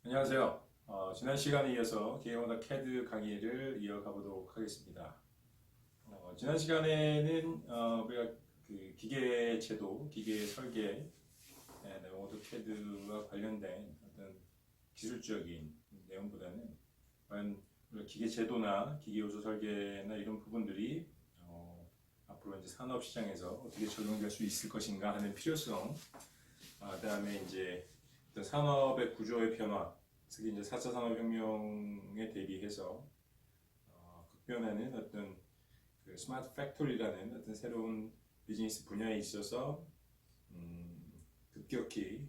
안녕하세요. 지난 시간에 이어서 기계오더 CAD 강의를 이어가 보도록 하겠습니다. 지난 시간에는 우리가 그 기계 제도, 기계 설계, 오토캐드와 관련된 어떤 기술적인 내용보다는 과연 우리가 기계 제도나 기계 요소 설계나 이런 부분들이 앞으로 이제 산업 시장에서 어떻게 적용될 수 있을 것인가 하는 필요성, 그다음에 이제 어떤 산업의 구조의 변화, 특히 이제 4차 산업혁명에 대비해서 급변하는 어떤 그 스마트 팩토리라는 어떤 새로운 비즈니스 분야에 있어서 급격히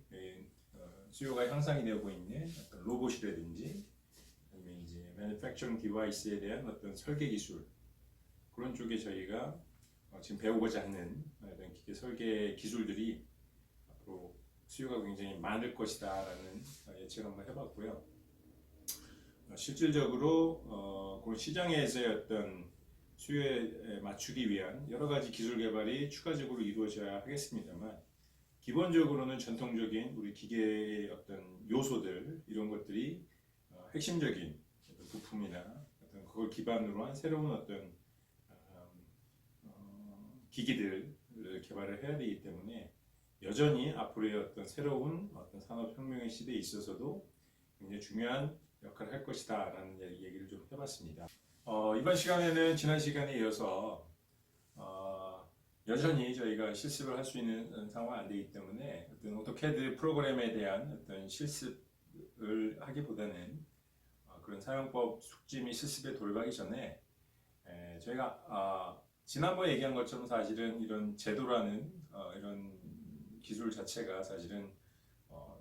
수요가 향상이 되고 있는 어떤 로봇이라든지 아니면 이제 매니팩처링 디바이스에 대한 어떤 설계 기술 그런 쪽에 저희가 지금 배우고자 하는 어떤 기계 설계 기술들이 앞으로 수요가 굉장히 많을 것이다라는 예측을 한번 해봤고요. 실질적으로 그런 시장에서의 어떤 수요에 맞추기 위한 여러 가지 기술 개발이 추가적으로 이루어져야 하겠습니다만 기본적으로는 전통적인 우리 기계의 어떤 요소들 이런 것들이 핵심적인 어떤 부품이나 어떤 그걸 기반으로 한 새로운 어떤 기기들을 개발을 해야 되기 때문에 여전히 앞으로의 어떤 새로운 어떤 산업혁명의 시대에 있어서도 굉장히 중요한 역할을 할 것이다 라는 얘기를 좀 해봤습니다. 이번 시간에는 지난 시간에 이어서 여전히 저희가 실습을 할 수 있는 상황이 안 되기 때문에 어떤 오토캐드 프로그램에 대한 어떤 실습을 하기보다는 그런 사용법 숙지 및 실습에 돌입하기 전에 저희가 지난번에 얘기한 것처럼 사실은 이런 제도라는 이런 기술 자체가 사실은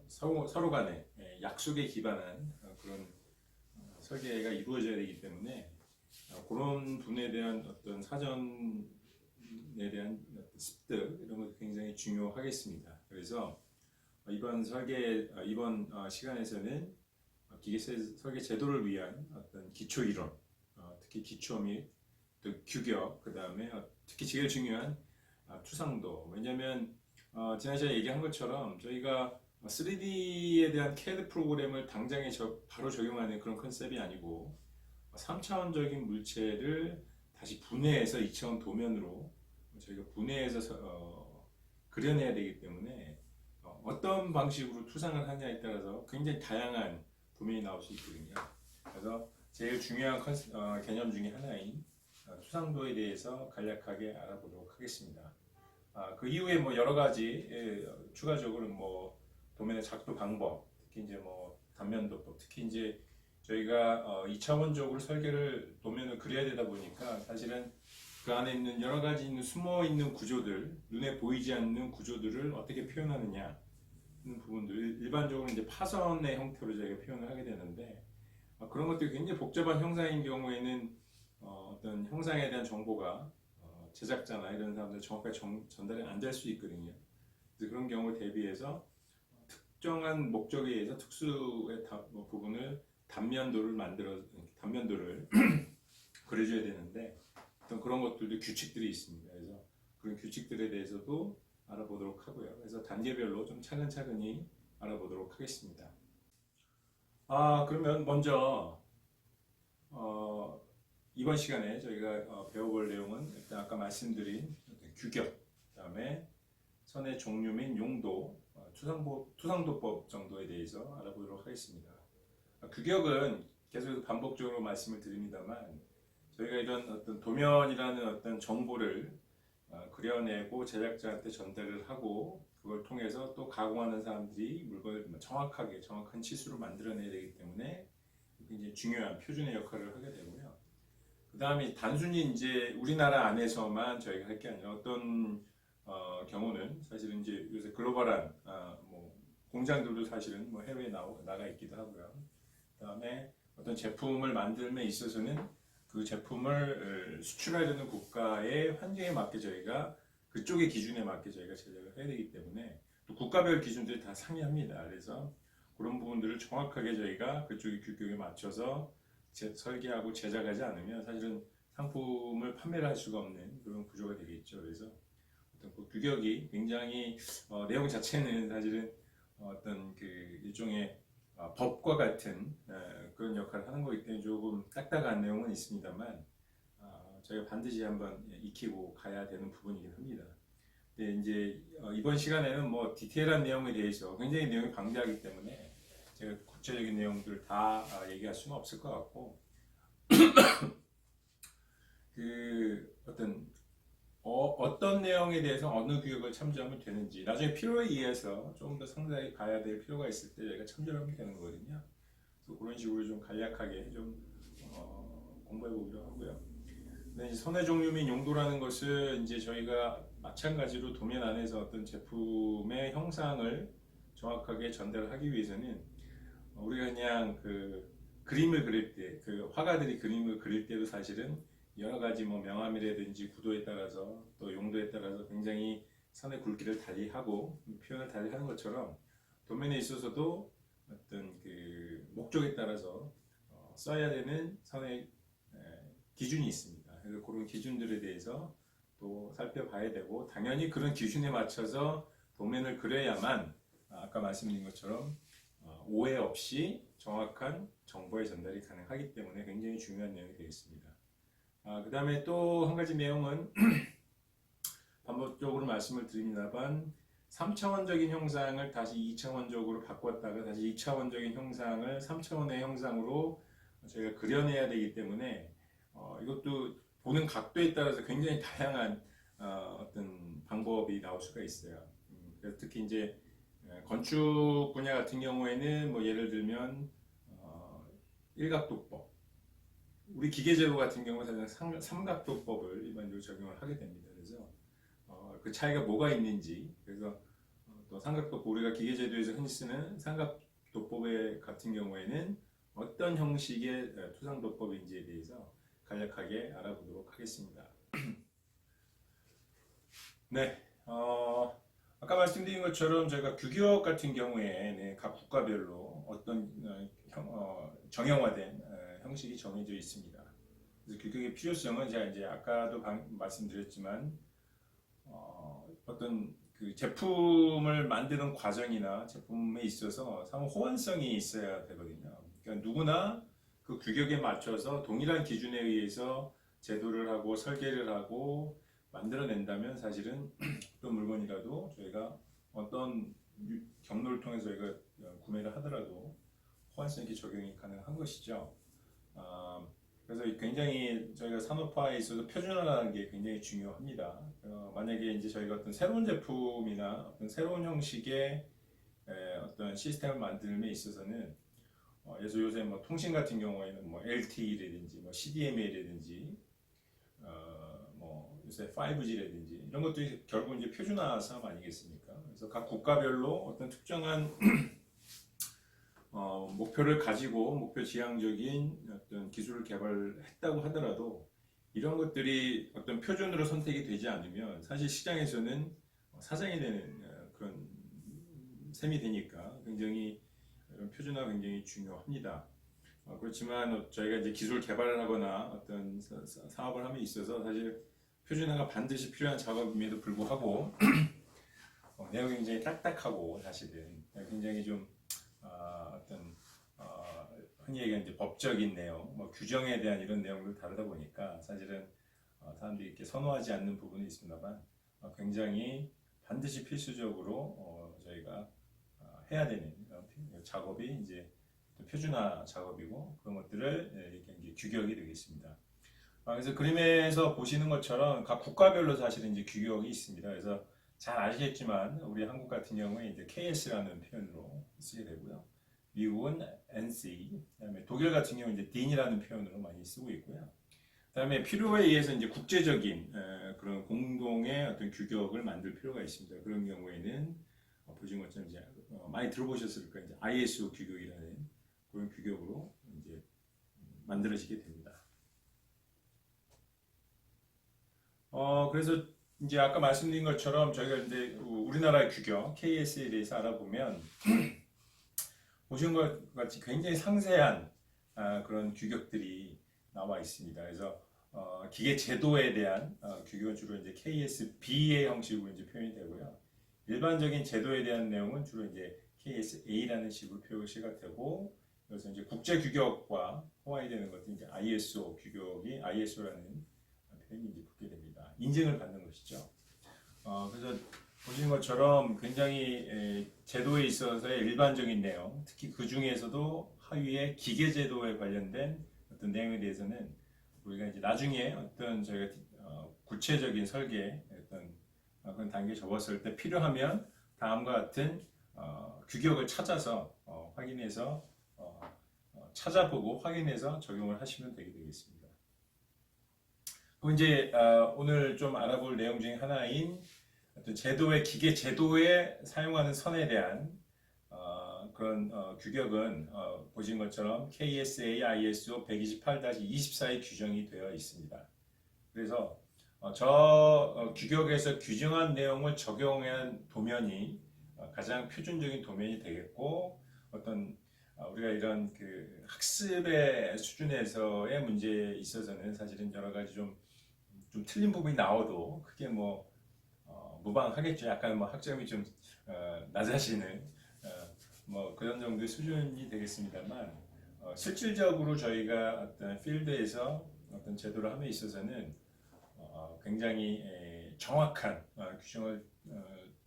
서로 간에 약속에 기반한 그런 설계가 이루어져야 되기 때문에 그런 분에 대한 어떤 사전에 대한 습득 이런 것도 굉장히 중요하겠습니다. 그래서 이번 시간에서는 기계 설계 제도를 위한 어떤 기초 이론, 특히 기초 및 또 규격, 그 다음에 특히 제일 중요한 추상도. 왜냐하면 지난 시간에 얘기한 것처럼 저희가 3D에 대한 CAD 프로그램을 당장에 바로 적용하는 그런 컨셉이 아니고 3차원적인 물체를 다시 분해해서 2차원 도면으로 저희가 분해해서 그려내야 되기 때문에 어떤 방식으로 투상을 하냐에 따라서 굉장히 다양한 도면이 나올 수 있거든요. 그래서 제일 중요한 개념 중에 하나인 투상도에 대해서 간략하게 알아보도록 하겠습니다. 그 이후에 뭐 여러 가지 추가적으로 뭐 도면의 작도 방법, 특히 이제 뭐 단면도법, 특히 이제 저희가 2차원적으로 설계를 도면을 그려야 되다 보니까 사실은 그 안에 있는 여러 가지 숨어 있는 구조들, 눈에 보이지 않는 구조들을 어떻게 표현하느냐 하는 부분들, 일반적으로 이제 파선의 형태로 저희가 표현을 하게 되는데 그런 것들이 굉장히 복잡한 형상인 경우에는 어떤 형상에 대한 정보가 제작자나 이런 사람들 정확하게 전달이 안 될 수 있거든요. 그래서 그런 경우에 대비해서 특정한 목적에 의해서 특수의 부분을 단면도를 그려줘야 되는데 어떤 그런 것들도 규칙들이 있습니다. 그래서 그런 규칙들에 대해서도 알아보도록 하고요. 그래서 단계별로 좀 차근차근히 알아보도록 하겠습니다. 그러면 먼저 이번 시간에 저희가 배워볼 내용은 일단 아까 말씀드린 규격, 그다음에 선의 종류 및 용도, 투상도법 정도에 대해서 알아보도록 하겠습니다. 규격은 계속 반복적으로 말씀을 드립니다만 저희가 이런 어떤 도면이라는 어떤 정보를 그려내고 제작자한테 전달을 하고 그걸 통해서 또 가공하는 사람들이 물건을 정확한 치수로 만들어내야 되기 때문에 굉장히 중요한 표준의 역할을 하게 되고요. 그 다음에 단순히 이제 우리나라 안에서만 저희가 할 게 아니라 어떤 경우는 사실은 이제 요새 글로벌한 뭐 공장들도 사실은 뭐 해외에 나가 있기도 하고요. 그 다음에 어떤 제품을 만들면 있어서는 그 제품을 수출하려는 국가의 환경에 맞게 저희가 그쪽의 기준에 맞게 저희가 제작을 해야 되기 때문에 또 국가별 기준들이 다 상이합니다. 그래서 그런 부분들을 정확하게 저희가 그쪽의 규격에 맞춰서 설계하고 제작하지 않으면 사실은 상품을 판매를 할 수가 없는 그런 구조가 되겠죠. 그래서 어떤 그 규격이 굉장히 내용 자체는 사실은 어떤 그 일종의 법과 같은 그런 역할을 하는 거기 때문에 조금 딱딱한 내용은 있습니다만 저희가 반드시 한번 익히고 가야 되는 부분이긴 합니다. 네, 이제 이번 시간에는 뭐 디테일한 내용에 대해서 굉장히 내용이 방대하기 때문에 제가 구체적인 내용들을 다 얘기할 수는 없을 것 같고 그 어떤 내용에 대해서 어느 교육을 참조하면 되는지 나중에 필요에 의해서 조금 더 상세하게 봐야 될 필요가 있을 때 저희가 참조를 하면 되는 거거든요. 그래서 그런 식으로 좀 간략하게 좀 공부해 보기로 하고요. 근데 이제 선의 종류 및 용도라는 것을 이제 저희가 마찬가지로 도면 안에서 어떤 제품의 형상을 정확하게 전달하기 위해서는 우리가 그냥 그 그림을 그릴 때, 그 화가들이 그림을 그릴 때도 사실은 여러 가지 뭐 명암이라든지 구도에 따라서 또 용도에 따라서 굉장히 선의 굵기를 달리하고 표현을 달리하는 것처럼 도면에 있어서도 어떤 그 목적에 따라서 써야 되는 선의 기준이 있습니다. 그래서 그런 기준들에 대해서 또 살펴봐야 되고 당연히 그런 기준에 맞춰서 도면을 그려야만 아까 말씀드린 것처럼 오해 없이 정확한 정보의 전달이 가능하기 때문에 굉장히 중요한 내용이 되겠습니다. 그 다음에 또 한 가지 내용은 반복적으로 말씀을 드립니다만 3차원적인 형상을 다시 2차원적으로 바꿨다가 다시 2차원적인 형상을 3차원의 형상으로 저희가 그려내야 되기 때문에 이것도 보는 각도에 따라서 굉장히 다양한 어떤 방법이 나올 수가 있어요. 그래서 특히 이제 건축 분야 같은 경우에는 뭐 예를 들면 일각도법, 우리 기계제도 같은 경우는 삼각도법을 일반적으로 적용을 하게 됩니다. 그래서 그 차이가 뭐가 있는지, 그래서 또 삼각도법, 우리가 기계제도에서 흔히 쓰는 삼각도법 같은 경우에는 어떤 형식의 투상도법인지에 대해서 간략하게 알아보도록 하겠습니다. 네, 아까 말씀드린 것처럼 저희가 규격 같은 경우에 각 국가별로 어떤 정형화된 형식이 정해져 있습니다. 그래서 규격의 필요성은 제가 이제 아까도 말씀드렸지만 어떤 그 제품을 만드는 과정이나 제품에 있어서 상호 호환성이 있어야 되거든요. 그러니까 누구나 그 규격에 맞춰서 동일한 기준에 의해서 제도를 하고 설계를 하고 만들어낸다면 사실은 어떤 물건이라도 저희가 어떤 경로를 통해서 저희가 구매를 하더라도 호환성 있게 적용이 가능한 것이죠. 그래서 굉장히 저희가 산업화에 있어서 표준화라는 게 굉장히 중요합니다. 만약에 이제 저희가 어떤 새로운 제품이나 어떤 새로운 형식의 어떤 시스템을 만들음에 있어서는 요새 뭐 통신 같은 경우에는 뭐 LTE라든지 뭐 CDMA라든지 뭐 요새 5G라든지 이런 것들이 결국 이제 표준화 사업 아니겠습니까? 그래서 각 국가별로 어떤 특정한 목표를 가지고 목표 지향적인 어떤 기술을 개발했다고 하더라도 이런 것들이 어떤 표준으로 선택이 되지 않으면 사실 시장에서는 사장이 되는 그런 셈이 되니까 굉장히 이런 표준화가 굉장히 중요합니다. 그렇지만 저희가 이제 기술 개발을 하거나 어떤 사업을 함에 있어서 사실 표준화가 반드시 필요한 작업임에도 불구하고 내용이 굉장히 딱딱하고 사실은 굉장히 좀 어떤 흔히 얘기하는 이제 법적인 내용, 뭐 규정에 대한 이런 내용을 다루다 보니까 사실은 사람들이 이렇게 선호하지 않는 부분이 있습니다만 굉장히 반드시 필수적으로 저희가 해야 되는 작업이 이제 표준화 작업이고 그런 것들을 이렇게 이제 규격이 되겠습니다. 그래서 그림에서 보시는 것처럼 각 국가별로 사실은 이제 규격이 있습니다. 그래서 잘 아시겠지만 우리 한국 같은 경우에 이제 KS라는 표현으로 쓰게 되고요. 미국은 NC, 그다음에 독일 같은 경우 이제 DIN이라는 표현으로 많이 쓰고 있고요. 그다음에 필요에 의해서 이제 국제적인 그런 공동의 어떤 규격을 만들 필요가 있습니다. 그런 경우에는 보신 것처럼 이제 많이 들어보셨을 거예요. 이제 ISO 규격이라는 그런 규격으로 이제 만들어지게 됩니다. 그래서 이제 아까 말씀드린 것처럼 저희가 이제 우리나라의 규격 KS에 대해서 알아보면 보신 것 같이 굉장히 상세한 그런 규격들이 나와 있습니다. 그래서 기계 제도에 대한 규격은 주로 이제 KSB의 형식으로 이제 표현이 되고요. 일반적인 제도에 대한 내용은 주로 이제 KSA라는 식으로 표시가 되고, 그래서 이제 국제 규격과 호환이 되는 것도 이제 ISO 규격이 ISO라는 표현이 이제 붙게 됩니다. 인증을 받는 것이죠. 그래서 보시는 것처럼 굉장히 제도에 있어서의 일반적인 내용, 특히 그 중에서도 하위의 기계 제도에 관련된 어떤 내용에 대해서는 우리가 이제 나중에 어떤 저희가 구체적인 설계 어떤 그런 단계에 접었을 때 필요하면 다음과 같은 규격을 찾아서 확인해서 찾아보고 확인해서 적용을 하시면 되겠습니다. 그럼 이제 오늘 좀 알아볼 내용 중에 하나인 어떤 제도의 기계 제도에 사용하는 선에 대한 그런 규격은 보신 것처럼 KSA ISO 128-24에 규정이 되어 있습니다. 그래서 규격에서 규정한 내용을 적용한 도면이 가장 표준적인 도면이 되겠고, 어떤 우리가 이런 그 학습의 수준에서의 문제에 있어서는 사실은 여러 가지 좀 틀린 부분이 나와도 크게 뭐 무방하겠죠. 약간 뭐 학점이 좀 낮아지는 뭐 그런 정도의 수준이 되겠습니다만, 실질적으로 저희가 어떤 필드에서 어떤 제도를 함에 있어서는 굉장히 정확한 규정을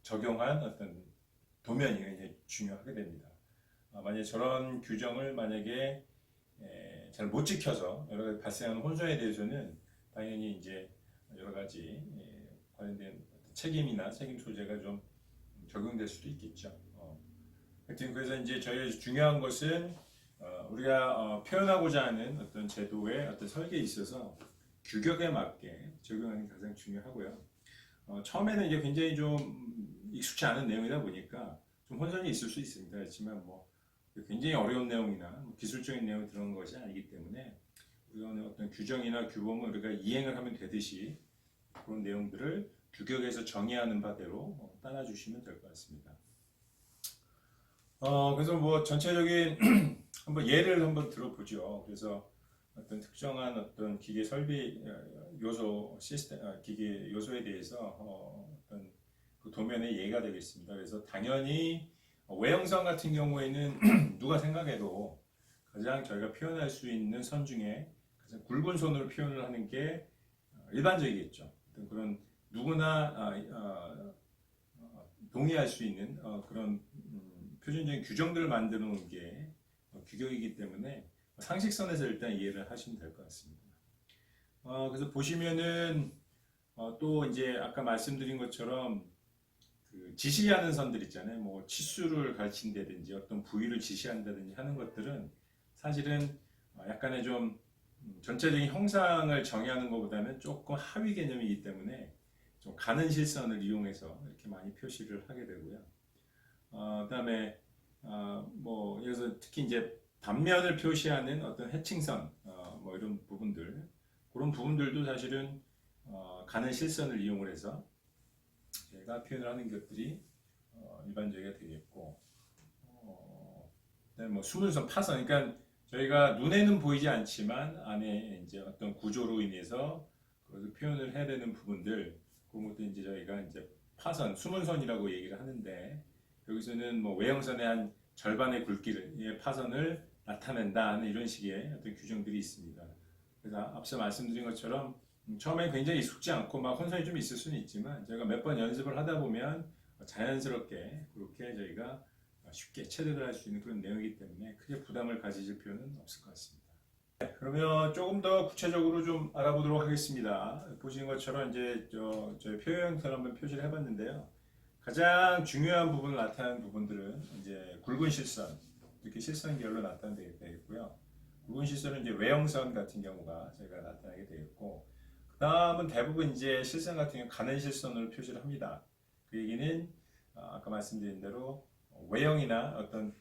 적용한 어떤 도면이 굉장히 중요하게 됩니다. 만약 저런 규정을 만약에 잘 못 지켜서 여러 가지 발생하는 혼선에 대해서는 당연히 이제 여러 가지 관련된 책임이나 책임 소재가 좀 적용될 수도 있겠죠. 하여튼 그래서 이제 저희 중요한 것은 우리가 표현하고자 하는 어떤 제도의 어떤 설계에 있어서 규격에 맞게 적용하는 게 가장 중요하고요. 처음에는 이게 굉장히 좀 익숙치 않은 내용이다 보니까 좀 혼선이 있을 수 있습니다. 그렇지만 뭐 굉장히 어려운 내용이나 기술적인 내용이 들어간 것이 아니기 때문에 우리가 어떤 규정이나 규범을 우리가 이행을 하면 되듯이 그런 내용들을 규격에서 정의하는 바대로 따라주시면 될 것 같습니다. 그래서 뭐 전체적인 한번 예를 한번 들어보죠. 그래서 어떤 특정한 어떤 기계 설비 요소 시스템 기계 요소에 대해서 어떤 그 도면의 예가 되겠습니다. 그래서 당연히 외형선 같은 경우에는 누가 생각해도 가장 저희가 표현할 수 있는 선 중에 가장 굵은 선으로 표현을 하는 게 일반적이겠죠. 어떤 그런 누구나 동의할 수 있는 그런 표준적인 규정들을 만들어 놓은 게 규격이기 때문에 상식선에서 일단 이해를 하시면 될 것 같습니다. 그래서 보시면은 또 이제 아까 말씀드린 것처럼 그 지시하는 선들 있잖아요. 뭐 치수를 가르친다든지 어떤 부위를 지시한다든지 하는 것들은 사실은 약간의 좀 전체적인 형상을 정의하는 것보다는 조금 하위 개념이기 때문에 좀 가는 실선을 이용해서 이렇게 많이 표시를 하게 되고요. 그다음에 뭐 그래서 특히 이제 단면을 표시하는 어떤 해칭선 뭐 이런 부분들 그런 부분들도 사실은 가는 실선을 이용을 해서 제가 표현을 하는 것들이 일반적이가 되겠고, 그다음에 뭐 수문선 파선, 그러니까 저희가 눈에는 보이지 않지만 안에 이제 어떤 구조로 인해서 그것을 표현을 해야 되는 부분들, 그런 것도 이제 저희가 이제 파선, 수문선이라고 얘기를 하는데, 여기서는 뭐 외형선의 한 절반의 굵기의 파선을 나타낸다 하는 이런 식의 어떤 규정들이 있습니다. 그래서 앞서 말씀드린 것처럼 처음에 굉장히 익숙지 않고 막 혼선이 좀 있을 수는 있지만 저희가 몇 번 연습을 하다 보면 자연스럽게 그렇게 저희가 쉽게 체득을 할 수 있는 그런 내용이기 때문에 크게 부담을 가지실 필요는 없을 것 같습니다. 그러면 조금 더 구체적으로 좀 알아보도록 하겠습니다. 보시는 것처럼 이제 저희 표현형태를 한번 표시를 해봤는데요. 가장 중요한 부분을 나타내는 부분들은 이제 굵은 실선, 이렇게 실선 계열로 나타내게 되겠고요. 굵은 실선은 이제 외형선 같은 경우가 저희가 나타나게 되겠고, 그 다음은 대부분 이제 실선 같은 경우 가는 실선으로 표시를 합니다. 그 얘기는 아까 말씀드린 대로 외형이나 어떤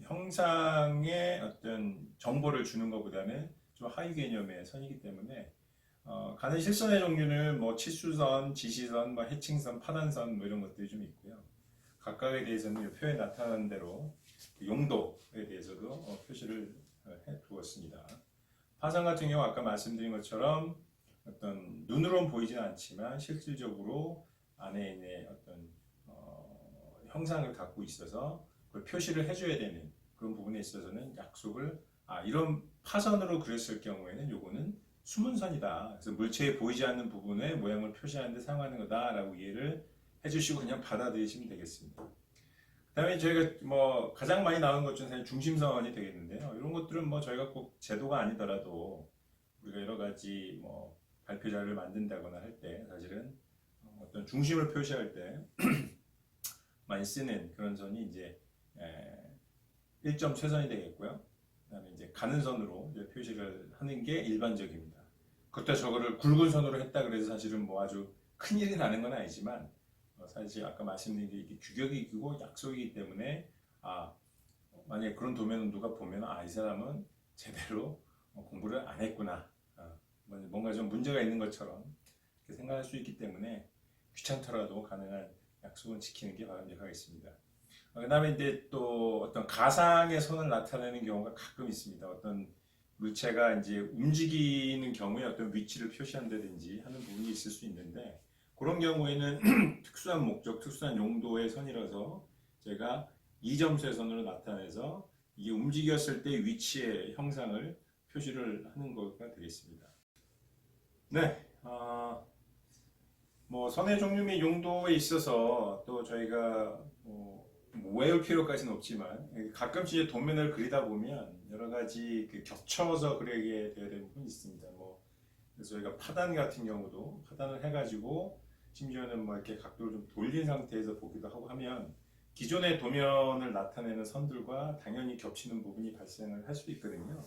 형상의 어떤 정보를 주는 것보다는 좀 하위 개념의 선이기 때문에 가는 실선의 종류는 뭐 치수선, 지시선, 뭐 해칭선, 파단선 뭐 이런 것들이 좀 있고요. 각각에 대해서는 표현에 나타나는 대로 용도에 대해서도 표시를 해 두었습니다. 파선 같은 경우 아까 말씀드린 것처럼 어떤 눈으로는 보이지는 않지만 실질적으로 안에 있는 어떤 형상을 갖고 있어서 그걸 표시를 해줘야 되는 그런 부분에 있어서는 약속을 이런 파선으로 그렸을 경우에는 요거는 수문선이다. 그래서 물체에 보이지 않는 부분의 모양을 표시하는 데 사용하는 거다라고 이해를 해주시고 그냥 받아들이시면 되겠습니다. 그다음에 저희가 뭐 가장 많이 나오는 것 중에 사실 중심선이 되겠는데요. 이런 것들은 뭐 저희가 꼭 제도가 아니더라도 우리가 여러 가지 뭐 발표 자료를 만든다거나 할 때 사실은 어떤 중심을 표시할 때 많이 쓰는 그런 선이 이제 1점 쇠선이 되겠고요. 그다음에 이제 가는 선으로 이제 표시를 하는 게 일반적입니다. 그때 저거를 굵은 선으로 했다 그래서 사실은 뭐 아주 큰 일이 나는 건 아니지만 사실 아까 말씀드린 게 이게 규격이고 약속이기 때문에 만약에 그런 도면은 누가 보면 이 사람은 제대로 공부를 안 했구나, 뭔가 좀 문제가 있는 것처럼 이렇게 생각할 수 있기 때문에 귀찮더라도 가능한 약속은 지키는 게 바람직하겠습니다. 그 다음에 이제 또 어떤 가상의 선을 나타내는 경우가 가끔 있습니다. 어떤 물체가 이제 움직이는 경우에 어떤 위치를 표시한다든지 하는 부분이 있을 수 있는데 그런 경우에는 특수한 목적, 특수한 용도의 선이라서 제가 이점수의 선으로 나타내서 이게 움직였을 때 위치의 형상을 표시를 하는 거가 되겠습니다. 네, 뭐 선의 종류 및 용도에 있어서 또 저희가 뭐 외울 필요까지는 없지만 가끔씩 이제 도면을 그리다 보면 여러 가지 겹쳐서 그리게 되어야 되는 부분이 있습니다. 뭐 그래서 저희가 파단 같은 경우도 파단을 해가지고 심지어는 뭐 이렇게 각도를 좀 돌린 상태에서 보기도 하고 하면 기존의 도면을 나타내는 선들과 당연히 겹치는 부분이 발생을 할 수도 있거든요.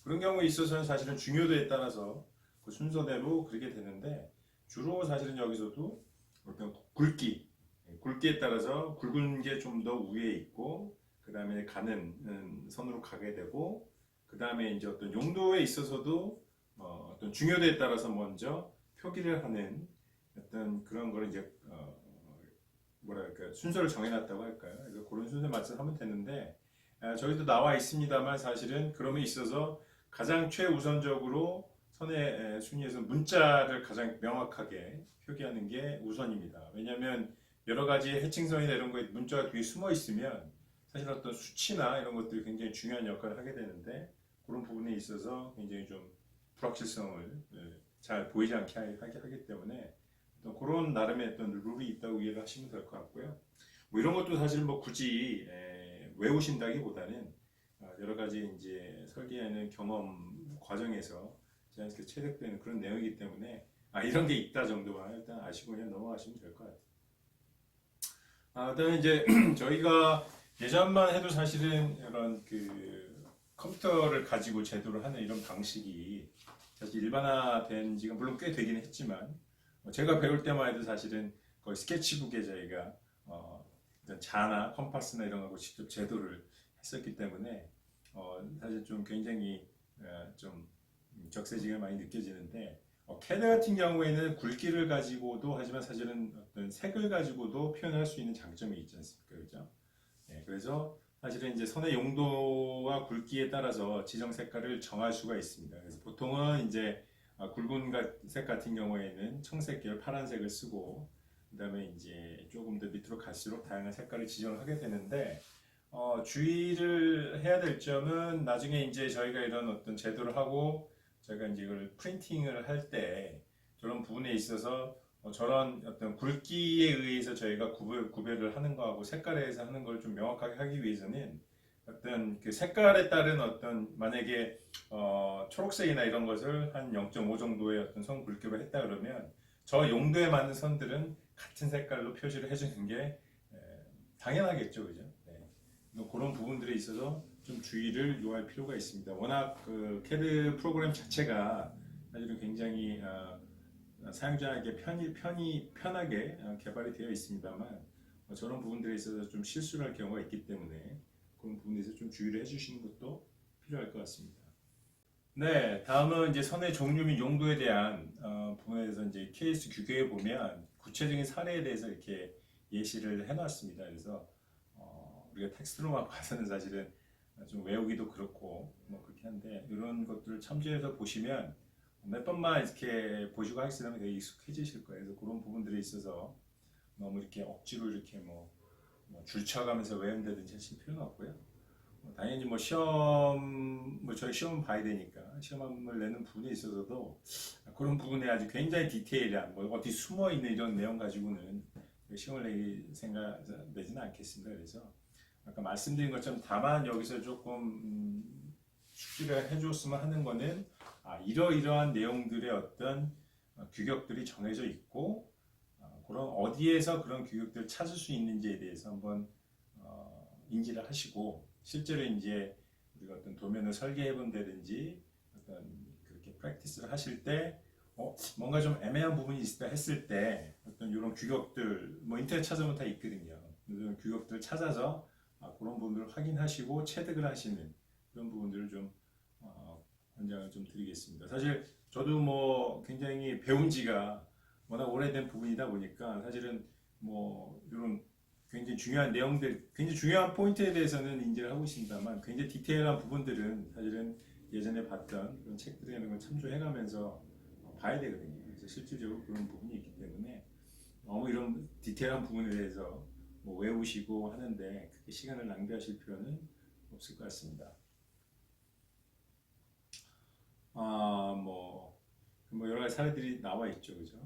그런 경우에 있어서는 사실은 중요도에 따라서 그 순서대로 그리게 되는데 주로 사실은 여기서도 어떤 굵기에 따라서 굵은 게 좀 더 위에 있고 그 다음에 가는 선으로 가게 되고 그 다음에 이제 어떤 용도에 있어서도 어떤 중요도에 따라서 먼저 표기를 하는 어떤 그런 거를 이제 뭐랄까 순서를 정해놨다고 할까요? 그래서 그런 순서에 맞춰서 하면 되는데 저기도 나와 있습니다만 사실은 그럼에 있어서 가장 최우선적으로 선의 순위에서 문자를 가장 명확하게 표기하는 게 우선입니다. 왜냐하면 여러 가지 해칭선이나 이런 거에 문자가 뒤에 숨어 있으면 사실 어떤 수치나 이런 것들이 굉장히 중요한 역할을 하게 되는데 그런 부분에 있어서 굉장히 좀 불확실성을 잘 보이지 않게 하기 때문에 어떤 그런 나름의 어떤 룰이 있다고 이해를 하시면 될 것 같고요. 뭐 이런 것도 사실 뭐 굳이 외우신다기보다는 여러 가지 이제 설계하는 경험 과정에서 자연스럽게 체득되는 그런 내용이기 때문에 이런 게 있다 정도만 일단 아시고 그냥 넘어가시면 될 것 같아요. 그다음에 이제 저희가 예전만 해도 사실은 이런 컴퓨터를 가지고 제도를 하는 이런 방식이 사실 일반화된 지가 물론 꽤 되긴 했지만 제가 배울 때만 해도 사실은 거의 스케치북에 저희가 자나 컴파스나 이런 거하고 직접 제도를 했었기 때문에 사실 좀 굉장히 좀 적세지가 많이 느껴지는데 캐드 같은 경우에는 굵기를 가지고도 하지만 사실은 어떤 색을 가지고도 표현할 수 있는 장점이 있지 않습니까? 그죠? 네, 그래서 사실은 이제 선의 용도와 굵기에 따라서 지정 색깔을 정할 수가 있습니다. 그래서 보통은 이제 굵은 색 같은 경우에는 청색 계열 파란색을 쓰고 그다음에 이제 조금 더 밑으로 갈수록 다양한 색깔을 지정을 하게 되는데 주의를 해야 될 점은 나중에 이제 저희가 이런 어떤 제도를 하고 저희가 이제 이걸 프린팅을 할 때 저런 부분에 있어서 저런 어떤 굵기에 의해서 저희가 구별을 하는 거하고 색깔에 의해서 하는 걸 좀 명확하게 하기 위해서는 어떤 그 색깔에 따른 어떤 만약에 초록색이나 이런 것을 한 0.5 정도의 어떤 선 굵기로 했다 그러면 저 용도에 맞는 선들은 같은 색깔로 표시를 해주는 게 당연하겠죠, 그죠? 네. 그런 부분들에 있어서 좀 주의를 요할 필요가 있습니다. 워낙 그 CAD 프로그램 자체가 사실은 굉장히 사용자에게 편하게 개발이 되어 있습니다만 저런 부분들에 있어서 좀 실수를 할 경우가 있기 때문에 그런 부분에 있어서 좀 주의를 해주시는 것도 필요할 것 같습니다. 네, 다음은 이제 선의 종류 및 용도에 대한 부분에 대해서 이제 케이스 규격에 보면 구체적인 사례에 대해서 이렇게 예시를 해놨습니다. 그래서 우리가 텍스트로만 봐서는 사실은 좀 외우기도 그렇고 뭐 그렇게 한데 이런 것들을 참조해서 보시면 몇 번만 이렇게 보시고 하시면 되게 익숙해지실 거예요. 그래서 그런 부분들에 있어서 너무 이렇게 억지로 이렇게 뭐 뭐 줄쳐가면서 외운다든지 하실 필요는 없고요. 당연히 뭐 시험, 뭐 저희 시험 봐야 되니까 시험을 내는 부분에 있어서도 그런 부분에 아주 굉장히 디테일한 뭐 어디 숨어 있는 이런 내용 가지고는 시험을 내기 생각 내지는 않겠습니다. 그래서 아까 말씀드린 것처럼 다만 여기서 조금 숙지를 해줬으면 하는 거는 이러이러한 내용들의 어떤 규격들이 정해져 있고 그런 어디에서 그런 규격들을 찾을 수 있는지에 대해서 한번 인지를 하시고 실제로 이제 우리가 어떤 도면을 설계해 본다든지 어떤 그렇게 프랙티스를 하실 때 뭔가 좀 애매한 부분이 있다 했을 때 어떤 이런 규격들 뭐 인터넷 찾아보면 다 있거든요. 이런 규격들을 찾아서 그런 부분들을 확인하시고 체득을 하시는 그런 부분들을 좀 권장을 좀 드리겠습니다. 사실 저도 뭐 굉장히 배운 지가 워낙 오래된 부분이다 보니까 사실은 뭐 이런 굉장히 중요한 내용들, 굉장히 중요한 포인트에 대해서는 인지를 하고 있습니다만 굉장히 디테일한 부분들은 사실은 예전에 봤던 그런 책들이나 이런 걸 참조해가면서 봐야 되거든요. 그래서 실질적으로 그런 부분이 있기 때문에 너무 이런 디테일한 부분에 대해서 뭐 외우시고 하는데 그렇게 시간을 낭비하실 필요는 없을 것 같습니다. 뭐 여러 가지 사례들이 나와 있죠, 그죠?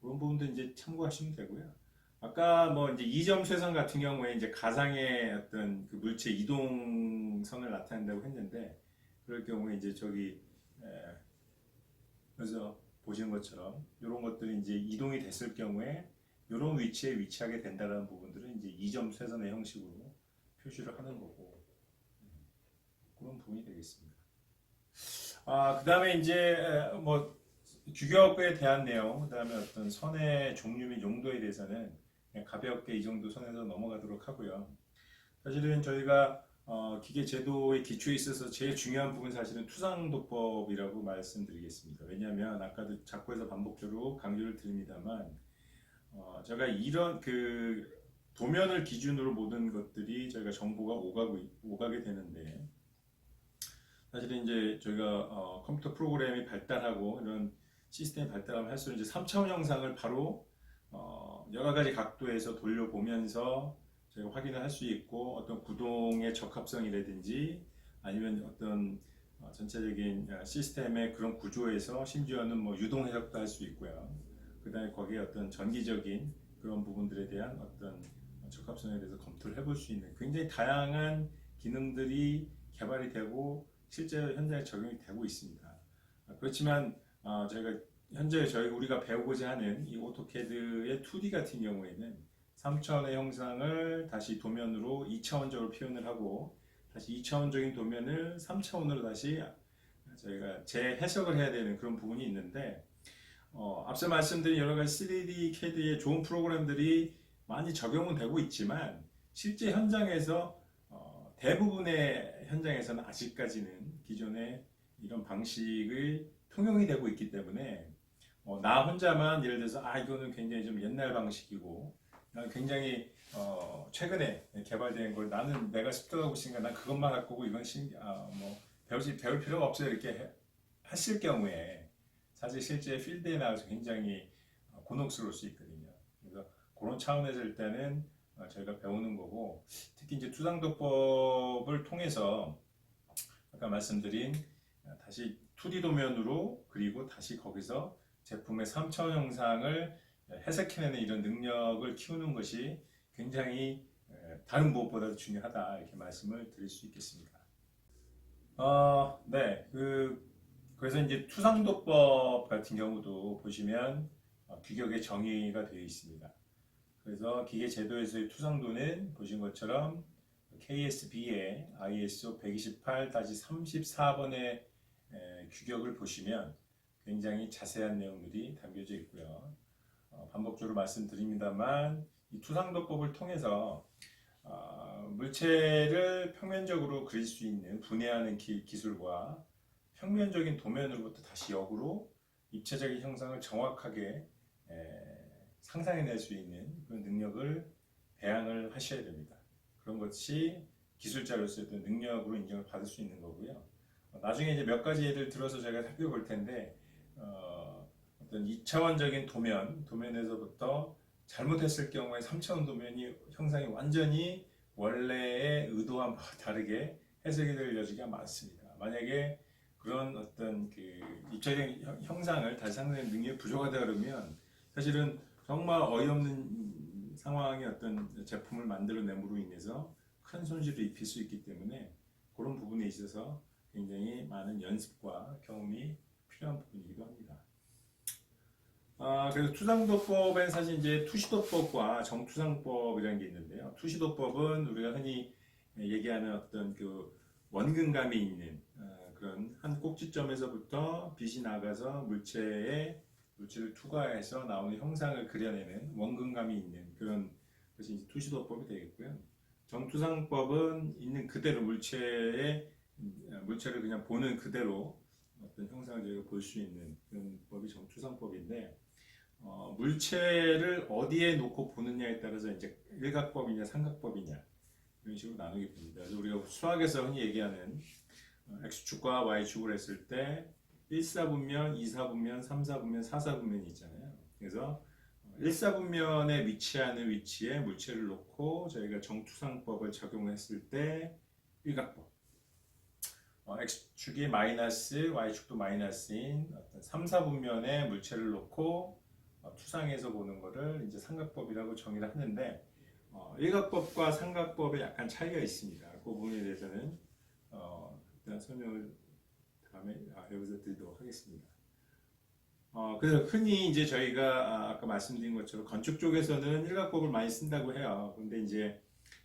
그런 부분도 이제 참고하시면 되고요. 아까 뭐 이제 이점 쇄선 같은 경우에 이제 가상의 어떤 그 물체 이동선을 나타낸다고 했는데 그럴 경우에 이제 저기 그래서 보시는 것처럼 이런 것들이 이제 이동이 됐을 경우에 이런 위치에 위치하게 된다는 부분들은 이제 이점 쇄선의 형식으로 표시를 하는 거고 그런 부분이 되겠습니다. 그 다음에 이제 뭐 규격에 대한 내용, 그 다음에 어떤 선의 종류 및 용도에 대해서는 그냥 가볍게 이 정도 선에서 넘어가도록 하고요. 사실은 저희가 기계 제도의 기초에 있어서 제일 중요한 부분 사실은 투상도법이라고 말씀드리겠습니다. 왜냐하면 아까도 자꾸해서 반복적으로 강조를 드립니다만 제가 이런 그 도면을 기준으로 모든 것들이 저희가 정보가 오가게 되는데 사실은 이제 저희가 컴퓨터 프로그램이 발달하고 이런 시스템이 발달하면 할수록 이제 3차원 영상을 바로 여러 가지 각도에서 돌려보면서 저희가 확인을 할 수 있고 어떤 구동의 적합성이라든지 아니면 어떤 전체적인 시스템의 그런 구조에서 심지어는 뭐 유동 해석도 할 수 있고요. 그 다음에 거기에 어떤 전기적인 그런 부분들에 대한 어떤 적합성에 대해서 검토를 해볼 수 있는 굉장히 다양한 기능들이 개발이 되고 실제 현장에 적용이 되고 있습니다. 그렇지만 저희가 현재 우리가 배우고자 하는 이 오토캐드의 2D 같은 경우에는 3차원의 형상을 다시 도면으로 2차원적으로 표현을 하고 다시 2차원적인 도면을 3차원으로 다시 저희가 재해석을 해야 되는 그런 부분이 있는데 앞서 말씀드린 여러 가지 3D CAD의 좋은 프로그램들이 많이 적용은 되고 있지만 실제 현장에서 대부분의 현장에서는 아직까지는 기존의 이런 방식의 통용이 되고 있기 때문에 나 혼자만 예를 들어서 이거는 굉장히 좀 옛날 방식이고 굉장히 최근에 개발된 걸 나는 내가 습득하고 있으니까 난 그것만 할 거고 이건 뭐 배울 필요가 없어요 이렇게 하실 경우에 사실 실제 필드에 나가서 굉장히 곤혹스러울 수 있거든요. 그래서 그런 차원에서 일단은 저희가 배우는 거고 특히 이제 투상도법을 통해서 아까 말씀드린 다시 2D 도면으로 그리고 다시 거기서 제품의 3차원 형상을 해석해내는 이런 능력을 키우는 것이 굉장히 다른 무엇보다도 중요하다 이렇게 말씀을 드릴 수 있겠습니다. 네, 그래서 이제 투상도법 같은 경우도 보시면 규격의 정의가 되어 있습니다. 그래서 기계 제도에서의 투상도는 보신 것처럼 KSB의 ISO 128-34번의 규격을 보시면 굉장히 자세한 내용들이 담겨져 있고요. 반복적으로 말씀드립니다만 이 투상도법을 통해서 물체를 평면적으로 그릴 수 있는 분해하는 기술과 평면적인 도면으로부터 다시 역으로 입체적인 형상을 정확하게 상상해낼 수 있는 그런 능력을 배양을 하셔야 됩니다. 그런 것이 기술자로서의 어떤 능력으로 인정을 받을 수 있는 거고요. 나중에 이제 몇 가지 예를 들어서 제가 살펴볼 텐데 어떤 2차원적인 도면에서부터 잘못했을 경우에 3차원 도면이 형상이 완전히 원래의 의도와 다르게 해석이 될 여지가 많습니다. 만약에 그런 어떤 그 입체적 형상을 다시 상상하는 능력이 부족하다 그러면 사실은 정말 어이없는 상황의 어떤 제품을 만들어냄으로 인해서 큰 손실을 입힐 수 있기 때문에 그런 부분에 있어서 굉장히 많은 연습과 경험이 필요한 부분이기도 합니다. 그래서 투상도법엔 사실 이제 투시도법과 정투상법이라는 게 있는데요. 투시도법은 우리가 흔히 얘기하는 어떤 그 원근감이 있는 그런 한 꼭지점에서부터 빛이 나가서 물체를 투과해서 나오는 형상을 그려내는 원근감이 있는 그런 것이 이제 투시도법이 되겠고요. 정투상법은 있는 그대로 물체를 그냥 보는 그대로 어떤 형상을 저희가 볼 수 있는 그런 법이 정투상법인데 물체를 어디에 놓고 보느냐에 따라서 이제 일각법이냐 삼각법이냐 이런 식으로 나누게 됩니다. 그래서 우리가 수학에서 흔히 얘기하는 x축과 y축을 했을 때 1사분면, 2사분면, 3사분면, 4사분면이 있잖아요. 그래서 1사분면에 위치하는 위치에 물체를 놓고 저희가 정투상법을 적용했을 때 일각법, x축이 마이너스, y축도 마이너스인 어떤 3, 4분면에 물체를 놓고 투상해서 보는 것을 이제 삼각법이라고 정의를 하는데 일각법과 삼각법에 약간 차이가 있습니다. 그 부분에 대해서는 일단 설명을 다음에 여기서 드리도록 하겠습니다. 그래서 흔히 이제 저희가 아까 말씀드린 것처럼 건축 쪽에서는 일각법을 많이 쓴다고 해요. 근데 이제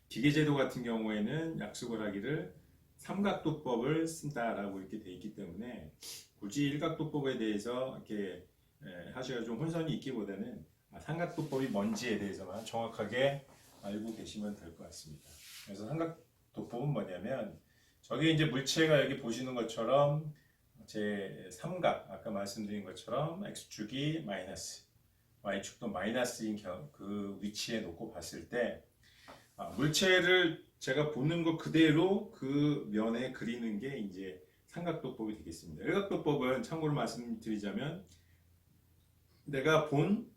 기계제도 같은 경우에는 약속을 하기를 삼각도법을 쓴다라고 이렇게 돼 있기 때문에 굳이 일각도법에 대해서 이렇게 하시가 좀 혼선이 있기보다는 삼각도법이 뭔지에 대해서만 정확하게 알고 계시면 될 것 같습니다. 그래서 삼각도법은 뭐냐면 저게 이제 물체가 여기 보시는 것처럼 제 삼각 아까 말씀드린 것처럼 x축이 마이너스, y축도 마이너스인 그 위치에 놓고 봤을 때 물체를 제가 보는 것 그대로 그 면에 그리는 게 이제 삼각도법이 되겠습니다. 일각도법은 참고로 말씀드리자면 내가 본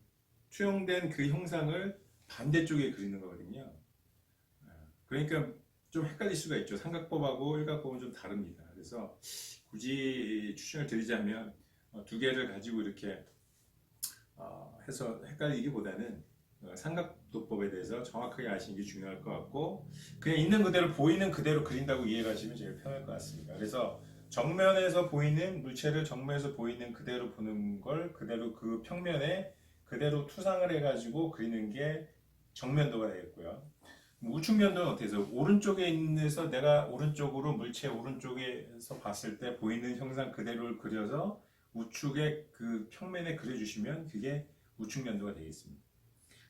투영된 그 형상을 반대쪽에 그리는 거거든요. 그러니까 좀 헷갈릴 수가 있죠. 삼각법하고 일각법은 좀 다릅니다. 그래서 굳이 추천을 드리자면 두 개를 가지고 이렇게 해서 헷갈리기보다는 삼각도법에 대해서 정확하게 아시는 게 중요할 것 같고 그냥 있는 그대로 보이는 그대로 그린다고 이해를 하시면 제일 편할 것 같습니다. 그래서 정면에서 보이는 물체를 정면에서 보이는 그대로 보는 걸 그대로 그 평면에 그대로 투상을 해가지고 그리는 게 정면도가 되겠고요. 우측면도는 어떻게 해서 오른쪽에 있는데서 내가 오른쪽으로 물체 오른쪽에서 봤을 때 보이는 형상 그대로를 그려서 우측의 그 평면에 그려주시면 그게 우측면도가 되겠습니다.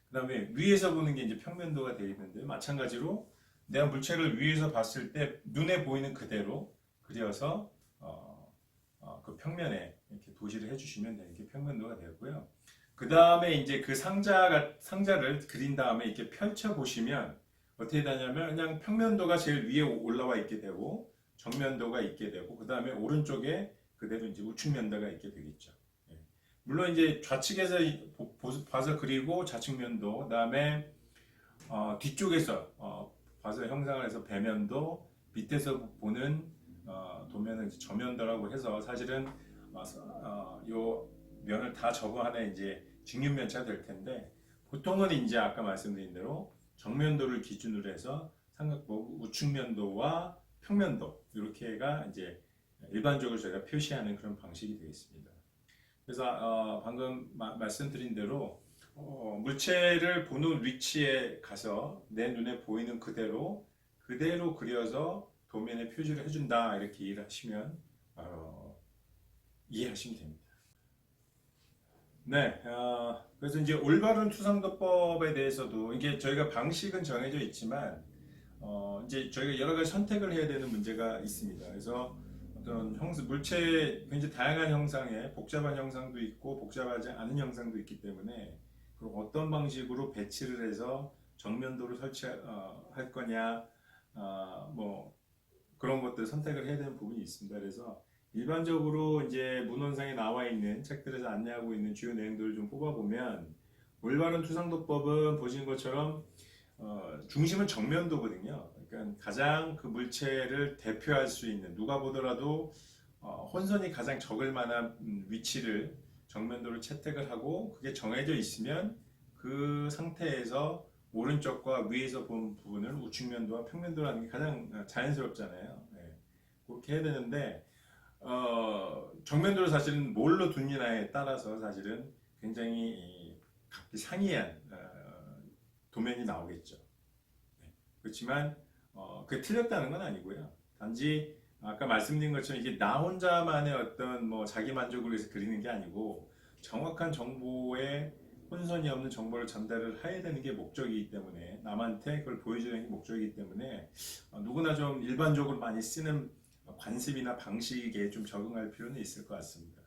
그 다음에 위에서 보는 게 이제 평면도가 되겠는데 마찬가지로 내가 물체를 위에서 봤을 때 눈에 보이는 그대로 그려서 그 평면에 이렇게 도시를 해주시면 이렇게 평면도가 되고요. 그 다음에 이제 그 상자를 그린 다음에 이렇게 펼쳐 보시면 어떻게 되냐면 그냥 평면도가 제일 위에 올라와 있게 되고 정면도가 있게 되고 그 다음에 오른쪽에 그대로 이제 우측면도가 있게 되겠죠. 물론 이제 좌측에서 봐서 그리고 좌측면도, 그다음에 뒤쪽에서 봐서 형상을 해서 배면도, 밑에서 보는 도면은 이제 저면도라고 해서 사실은 요 면을 다 적어하는 이제 직육면체가 될 텐데 보통은 이제 아까 말씀드린 대로 정면도를 기준으로 해서 삼각법 우측면도와 평면도 이렇게가 이제 일반적으로 저희가 표시하는 그런 방식이 되겠습니다. 그래서 방금 말씀드린 대로 물체를 보는 위치에 가서 내 눈에 보이는 그대로 그려서 도면에 표시를 해준다 이렇게 이해를 하시면 이해하시면 됩니다. 네, 그래서 이제 올바른 투상도법에 대해서도 이게 저희가 방식은 정해져 있지만 이제 저희가 여러 가지 선택을 해야 되는 문제가 있습니다. 그래서 어떤 물체의 굉장히 다양한 형상에 복잡한 형상도 있고 복잡하지 않은 형상도 있기 때문에 그럼 어떤 방식으로 배치를 해서 정면도를 설치할 거냐 뭐 그런 것들 선택을 해야 되는 부분이 있습니다. 그래서 일반적으로 이제 문헌상에 나와 있는 책들에서 안내하고 있는 주요 내용들을 좀 뽑아보면 올바른 투상도법은 보시는 것처럼 중심은 정면도거든요. 그러니까 가장 그 물체를 대표할 수 있는 누가 보더라도 혼선이 가장 적을 만한 위치를 정면도를 채택을 하고 그게 정해져 있으면 그 상태에서 오른쪽과 위에서 본 부분을 우측면도와 평면도라는 게 가장 자연스럽잖아요. 네. 그렇게 해야 되는데 정면도를 사실은 뭘로 두느냐에 따라서 사실은 굉장히 각기 상이한 도면이 나오겠죠. 네. 그렇지만 그게 틀렸다는 건 아니고요. 단지 아까 말씀드린 것처럼 이게 나 혼자만의 어떤 뭐 자기 만족을 위해서 그리는 게 아니고 정확한 정보에 혼선이 없는 정보를 전달을 해야 되는 게 목적이기 때문에 남한테 그걸 보여주는 게 목적이기 때문에 누구나 좀 일반적으로 많이 쓰는 관습이나 방식에 좀 적응할 필요는 있을 것 같습니다.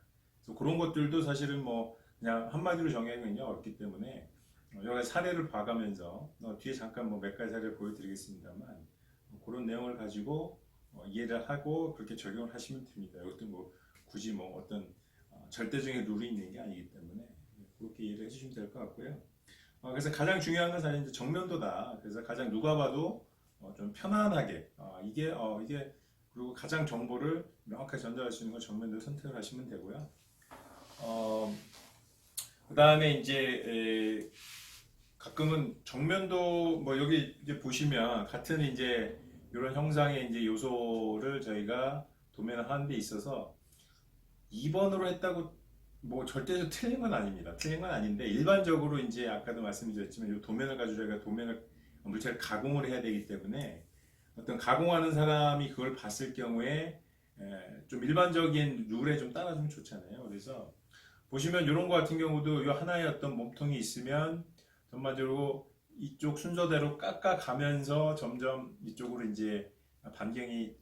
그래서 그런 것들도 사실은 뭐 그냥 한마디로 정의하기 굉장히 어렵기 때문에 여러 가지 사례를 봐가면서 뒤에 잠깐 뭐 몇 가지 사례를 보여드리겠습니다만 그런 내용을 가지고 이해를 하고 그렇게 적용을 하시면 됩니다. 이것도 뭐 굳이 뭐 어떤 절대적인 룰이 있는 게 아니기 때문에 그렇게 이해를 해주시면 될 것 같고요. 그래서 가장 중요한 건 사실 이제 정면도다. 그래서 가장 누가 봐도 좀 편안하게 이게 그리고 가장 정보를 명확하게 전달할 수 있는 건 정면도를 선택을 하시면 되고요. 그 다음에 이제 가끔은 정면도 뭐 여기 이제 보시면 같은 이제 이런 형상의 이제 요소를 저희가 도면을 하는 데 있어서 2번으로 했다고 뭐 절대로 틀린 건 아닙니다. 틀린 건 아닌데 일반적으로 이제 아까도 말씀드렸지만 이 도면을 가지고 저희가 도면을 물체를 가공을 해야 되기 때문에 어떤 가공하는 사람이 그걸 봤을 경우에 좀 일반적인 룰에 좀 따라주면 좋잖아요. 그래서 보시면 이런 거 같은 경우도 이 하나의 어떤 몸통이 있으면 전반적으로 이쪽 순서대로 깎아가면서 점점 이쪽으로 이제 반경이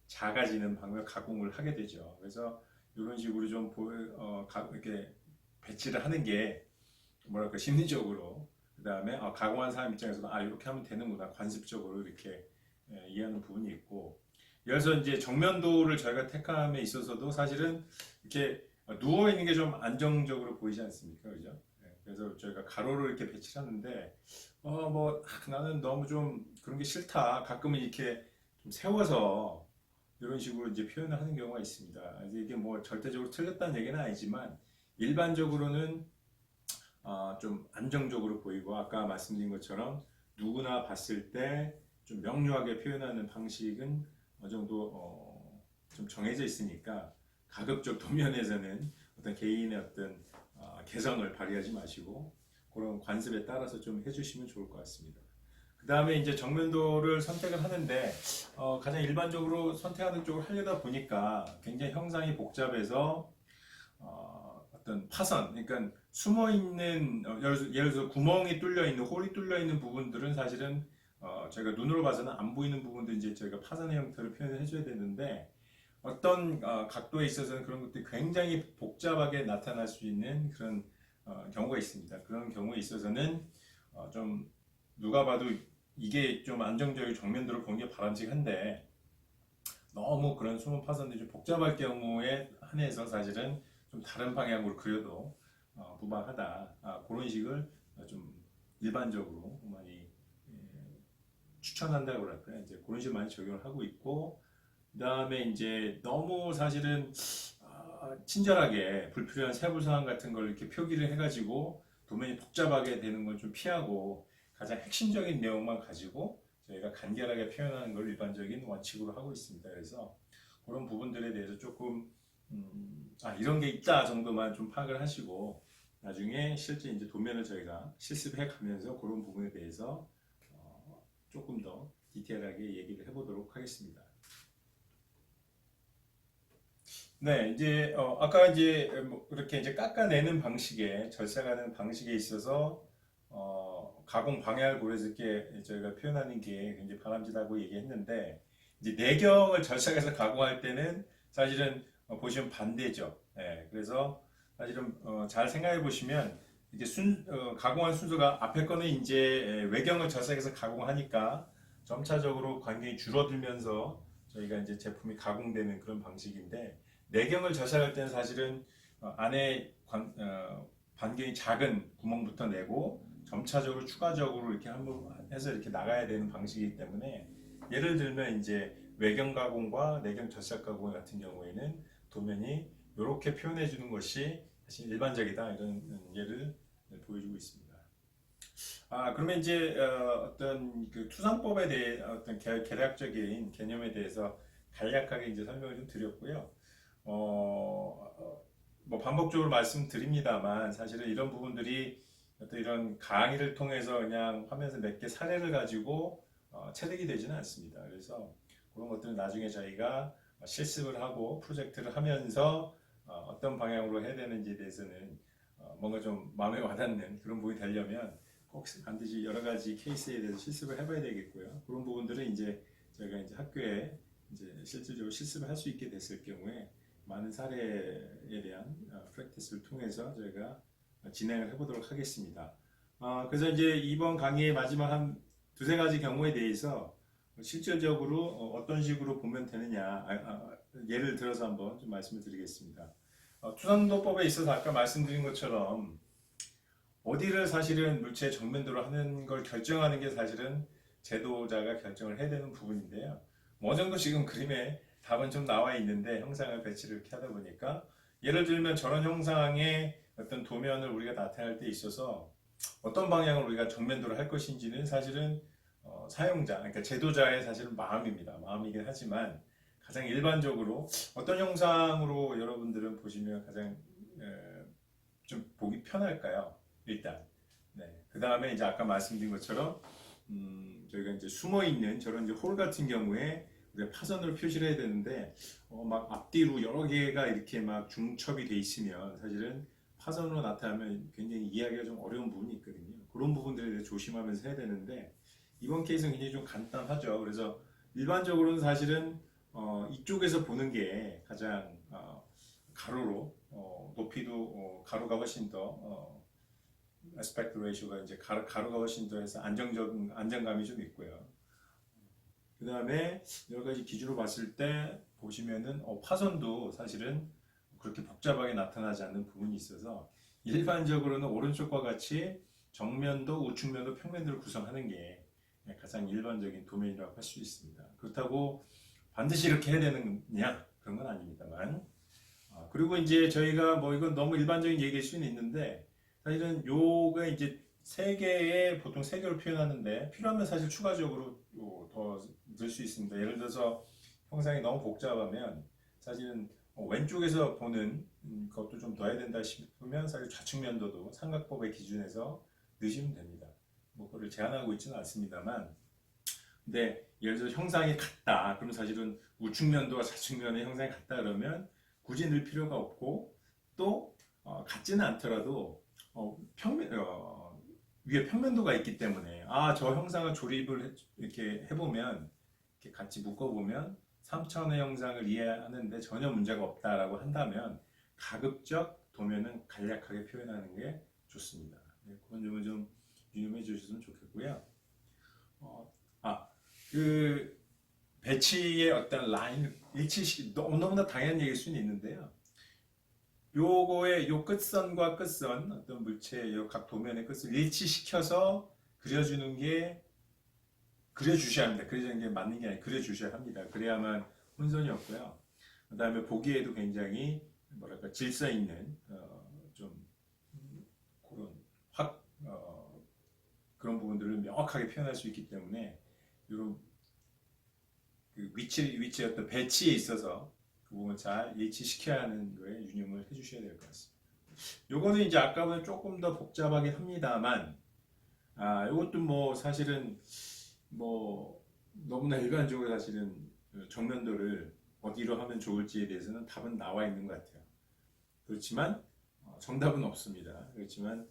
작아지는 방향 가공을 하게 되죠. 그래서 이런 식으로 좀 이렇게 배치를 하는 게 뭐랄까 심리적으로 그 다음에 가공한 사람 입장에서도 이렇게 하면 되는구나 관습적으로 이렇게 이해하는 부분이 있고 그래서 이제 정면도를 저희가 택함에 있어서도 사실은 이렇게 누워 있는 게 좀 안정적으로 보이지 않습니까, 그죠? 그래서 저희가 가로로 이렇게 배치를 하는데 나는 너무 좀 그런 게 싫다. 가끔은 이렇게 좀 세워서 이런 식으로 이제 표현을 하는 경우가 있습니다. 이게 뭐 절대적으로 틀렸다는 얘기는 아니지만 일반적으로는 좀 안정적으로 보이고 아까 말씀드린 것처럼 누구나 봤을 때 좀 명료하게 표현하는 방식은 어느 정도 좀 정해져 있으니까 가급적 도면에서는 어떤 개인의 어떤 개성을 발휘하지 마시고 그런 관습에 따라서 좀 해주시면 좋을 것 같습니다. 그 다음에 이제 정면도를 선택을 하는데 가장 일반적으로 선택하는 쪽을 하려다 보니까 굉장히 형상이 복잡해서 어떤 파선, 그러니까 숨어 있는 예를 들어서 구멍이 뚫려 있는 홀이 뚫려 있는 부분들은 사실은 저희가 눈으로 봐서는 안 보이는 부분도 이제 저희가 파선의 형태로 표현을 해줘야 되는데 어떤 각도에 있어서는 그런 것들이 굉장히 복잡하게 나타날 수 있는 그런 경우가 있습니다. 그런 경우에 있어서는 좀 누가 봐도 이게 좀 안정적인 정면도를 보는 게 바람직한데 너무 그런 숨은 파선들이 좀 복잡할 경우에 한해서 사실은 좀 다른 방향으로 그려도 무방하다. 그런 식을 좀 일반적으로 많이 추천한다고 그럴까요? 이제 그런 식으로 많이 적용을 하고 있고 그 다음에 이제 너무 사실은 친절하게 불필요한 세부사항 같은 걸 이렇게 표기를 해가지고 도면이 복잡하게 되는 걸 좀 피하고 가장 핵심적인 내용만 가지고 저희가 간결하게 표현하는 걸 일반적인 원칙으로 하고 있습니다. 그래서 그런 부분들에 대해서 조금 이런 게 있다 정도만 좀 파악을 하시고 나중에 실제 이제 도면을 저희가 실습해 가면서 그런 부분에 대해서 조금 더 디테일하게 얘기를 해보도록 하겠습니다. 네, 이제 아까 이제 뭐 이렇게 이제 깎아내는 방식에 절삭하는 방식에 있어서 가공 방향을 고려해서 이렇게 저희가 표현하는 게 굉장히 바람직하다고 얘기했는데 이제 내경을 절삭해서 가공할 때는 사실은 보시면 반대죠. 네, 그래서 사실은 잘 생각해 보시면 이게 가공한 순서가 앞에 거는 이제 외경을 절삭해서 가공하니까 점차적으로 간격이 줄어들면서 저희가 이제 제품이 가공되는 그런 방식인데 내경을 절삭할 때는 사실은 안에 반경이 작은 구멍부터 내고 점차적으로 추가적으로 이렇게 한번 해서 이렇게 나가야 되는 방식이기 때문에, 예를 들면 이제 외경 가공과 내경 젖살 가공 같은 경우에는 도면이 이렇게 표현해 주는 것이 사실 일반적이다, 이런 예를 보여주고 있습니다. 그러면 이제 어떤 그 투상법에 대해 어떤 계략적인 개념에 대해서 간략하게 이제 설명을 좀 드렸고요. 뭐 반복적으로 말씀드립니다만, 사실은 이런 부분들이 어떤 이런 강의를 통해서 그냥 화면에서 몇 개 사례를 가지고 체득이 되지는 않습니다. 그래서 그런 것들은 나중에 저희가 실습을 하고 프로젝트를 하면서 어떤 방향으로 해야 되는지에 대해서는 뭔가 좀 마음에 와닿는 그런 부분이 되려면 꼭 반드시 여러 가지 케이스에 대해서 실습을 해봐야 되겠고요. 그런 부분들은 이제 저희가 이제 학교에 이제 실질적으로 실습을 할 수 있게 됐을 경우에 많은 사례에 대한 프랙티스를 통해서 저희가 진행을 해보도록 하겠습니다. 그래서 이제 이번 강의의 마지막 한 두세 가지 경우에 대해서 실질적으로 어떤 식으로 보면 되느냐, 예를 들어서 한번 좀 말씀을 드리겠습니다. 투상도법에 있어서 아까 말씀드린 것처럼 어디를 사실은 물체의 정면도로 하는 걸 결정하는 게 사실은 제도자가 결정을 해야 되는 부분인데요. 뭐 어느 정도 지금 그림에 답은 좀 나와 있는데 형상을 배치를 이렇게 하다 보니까, 예를 들면 저런 형상의 어떤 도면을 우리가 나타낼 때 있어서 어떤 방향으로 우리가 정면도를 할 것인지는 사실은 사용자, 그러니까 제도자의 사실은 마음입니다. 마음이긴 하지만 가장 일반적으로 어떤 형상으로 여러분들은 보시면 가장 좀 보기 편할까요? 일단. 네. 그 다음에 이제 아까 말씀드린 것처럼 저희가 이제 숨어 있는 저런 이제 홀 같은 경우에 우리가 파선으로 표시를 해야 되는데 막 앞뒤로 여러 개가 이렇게 막 중첩이 돼 있으면 사실은 파선으로 나타나면 굉장히 이해하기가 좀 어려운 부분이 있거든요. 그런 부분들에 대해 조심하면서 해야 되는데, 이번 케이스는 굉장히 좀 간단하죠. 그래서 일반적으로는 사실은 이쪽에서 보는 게 가장 가로로 높이도 가로가 훨씬 더 아스펙트 레이쇼가 이제 가로가 훨씬 더 해서 안정감이 좀 있고요. 그 다음에 여러 가지 기준으로 봤을 때 보시면은 파선도 사실은 그렇게 복잡하게 나타나지 않는 부분이 있어서, 일반적으로는 오른쪽과 같이 정면도, 우측면도, 평면도를 구성하는 게 가장 일반적인 도면이라고 할 수 있습니다. 그렇다고 반드시 이렇게 해야 되느냐? 그런 건 아닙니다만. 그리고 이제 저희가 뭐 이건 너무 일반적인 얘기일 수는 있는데, 사실은 요가 이제 세 개의 보통 세 개로 표현하는데, 필요하면 사실 추가적으로 더 넣을 수 있습니다. 예를 들어서 형상이 너무 복잡하면 사실은 왼쪽에서 보는 것도 좀 더해야 된다 싶으면 사실 좌측면도도 삼각법의 기준에서 넣으시면 됩니다. 뭐 그걸 제한하고 있지는 않습니다만, 근데 예를 들어 형상이 같다, 그럼 사실은 우측면도와 좌측면의 형상이 같다 그러면 굳이 넣을 필요가 없고, 또 같지는 않더라도 위에 평면도가 있기 때문에 저 형상을 조립을 이렇게 해보면, 이렇게 같이 묶어보면 3차원의 형상을 이해하는데 전혀 문제가 없다라고 한다면 가급적 도면은 간략하게 표현하는 게 좋습니다. 네, 그런 점을 좀 유념해 주셨으면 좋겠고요. 그 배치의 어떤 라인 일치시키, 너무나 당연한 얘기일 수는 있는데요. 요거의 요 끝선과 끝선, 어떤 물체의 각 도면의 끝을 일치시켜서 그려주는 게, 그려주셔야 합니다. 그려주는 게 맞는 게 아니라 그려주셔야 합니다. 그래야만 혼선이 없고요. 그 다음에 보기에도 굉장히 뭐랄까 질서 있는 좀 그런 그런 부분들을 명확하게 표현할 수 있기 때문에, 이런 그 위치의 어떤 배치에 있어서 그 부분 잘 일치시켜야 하는 거에 유념을 해주셔야 될 것 같습니다. 요거는 이제 아까보다 조금 더 복잡하긴 합니다만, 요것도 뭐 사실은 뭐 너무나 일반적으로 사실은 정면도를 어디로 하면 좋을지에 대해서는 답은 나와 있는 것 같아요. 그렇지만 정답은 없습니다. 그렇지만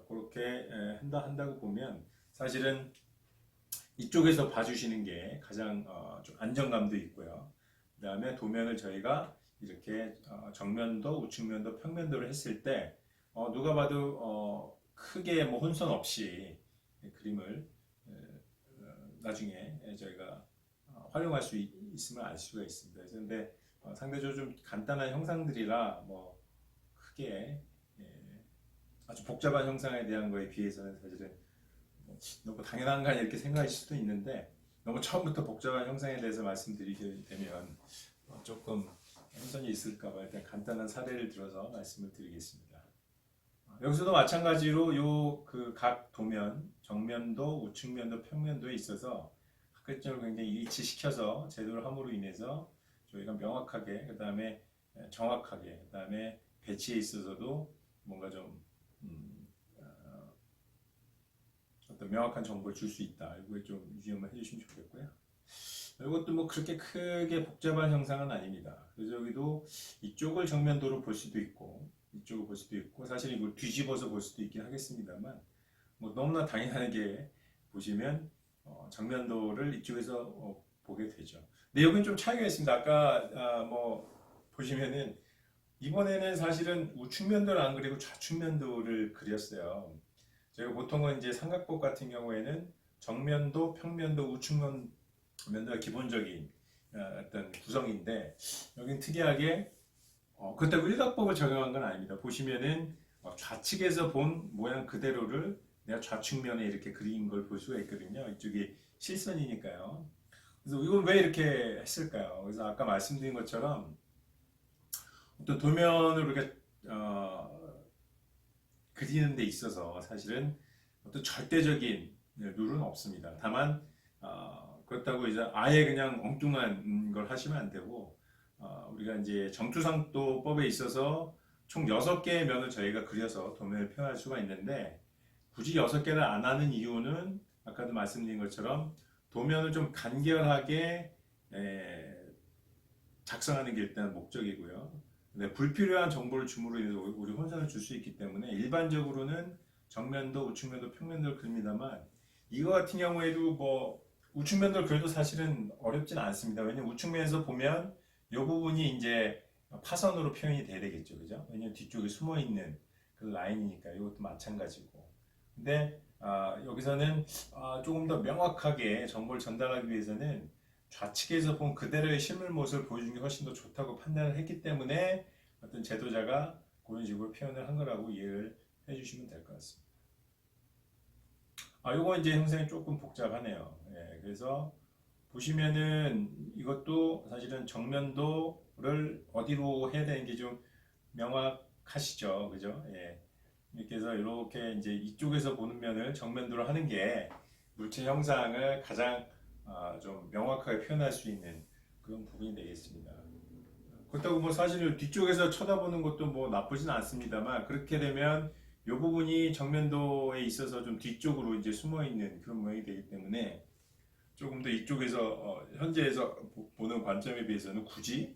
그렇게 한다고 보면 사실은 이쪽에서 봐주시는 게 가장 좀 안정감도 있고요. 그 다음에 도면을 저희가 이렇게 정면도, 우측면도, 평면도를 했을 때 누가 봐도 크게 뭐 혼선 없이 그림을 나중에 저희가 활용할 수 있음을 알 수가 있습니다. 그런데 상대적으로 좀 간단한 형상들이라 뭐 크게 아주 복잡한 형상에 대한 거에 비해서는 사실은 너무 당연한 거 아니야 이렇게 생각할 수도 있는데, 너무 처음부터 복잡한 형상에 대해서 말씀드리게 되면 조금 혼선이 있을까봐 일단 간단한 사례를 들어서 말씀을 드리겠습니다. 여기서도 마찬가지로 요 그 각 도면, 정면도, 우측면도, 평면도에 있어서 각각점을 굉장히 일치시켜서 제도를 함으로 인해서 저희가 명확하게, 그 다음에 정확하게, 그 다음에 배치에 있어서도 뭔가 좀 어떤 명확한 정보를 줄 수 있다. 이거에 좀 유념을 해주시면 좋겠고요. 이것도 뭐 그렇게 크게 복잡한 형상은 아닙니다. 그래서 여기도 이쪽을 정면도로 볼 수도 있고, 이쪽을 볼 수도 있고, 사실 이걸 뒤집어서 볼 수도 있긴 하겠습니다만, 뭐 너무나 당연하게 보시면 정면도를 이쪽에서 보게 되죠. 근데 여기는 좀 차이가 있습니다. 아까 뭐 보시면은 이번에는 사실은 우측면도를 안 그리고 좌측면도를 그렸어요. 제가 보통은 이제 삼각법 같은 경우에는 정면도, 평면도, 우측면도가 기본적인 어떤 구성인데, 여긴 특이하게 그렇다고 일각법을 적용한 건 아닙니다. 보시면은 좌측에서 본 모양 그대로를 내가 좌측면에 이렇게 그린 걸 볼 수가 있거든요. 이쪽이 실선이니까요. 그래서 이건 왜 이렇게 했을까요? 그래서 아까 말씀드린 것처럼 어떤 도면을 우리가 그리는 데 있어서 사실은 어떤 절대적인 룰은 없습니다. 다만 그렇다고 이제 아예 그냥 엉뚱한 걸 하시면 안 되고, 우리가 이제 정투상도법에 있어서 총 6개의 면을 저희가 그려서 도면을 표현할 수가 있는데, 굳이 6개를 안 하는 이유는 아까도 말씀드린 것처럼 도면을 좀 간결하게 작성하는 게 일단 목적이고요. 네, 불필요한 정보를 줌으로 인해서 우리 혼선을 줄 수 있기 때문에 일반적으로는 정면도, 우측면도, 평면도를 그립니다만, 이거 같은 경우에도 뭐 우측면도를 그려도 사실은 어렵진 않습니다. 왜냐면 우측면에서 보면 이 부분이 이제 파선으로 표현이 돼야 되겠죠, 그죠? 왜냐면 뒤쪽에 숨어 있는 그 라인이니까 이것도 마찬가지고. 근데 여기서는 조금 더 명확하게 정보를 전달하기 위해서는 좌측에서 본 그대로의 실물 모습을 보여주는 게 훨씬 더 좋다고 판단을 했기 때문에 어떤 제도자가 그런 식으로 표현을 한 거라고 이해를 해주시면 될 것 같습니다. 요거 이제 형상이 조금 복잡하네요. 예, 그래서 보시면은 이것도 사실은 정면도를 어디로 해야 되는 게 좀 명확하시죠, 그죠? 예. 이렇게 해서 이렇게 이제 이쪽에서 보는 면을 정면도로 하는 게 물체 형상을 가장 좀 명확하게 표현할 수 있는 그런 부분이 되겠습니다. 그렇다고 뭐 사실 뒤쪽에서 쳐다보는 것도 뭐 나쁘진 않습니다만, 그렇게 되면 이 부분이 정면도에 있어서 좀 뒤쪽으로 이제 숨어 있는 그런 모양이 되기 때문에 조금 더 이쪽에서 현재에서 보는 관점에 비해서는 굳이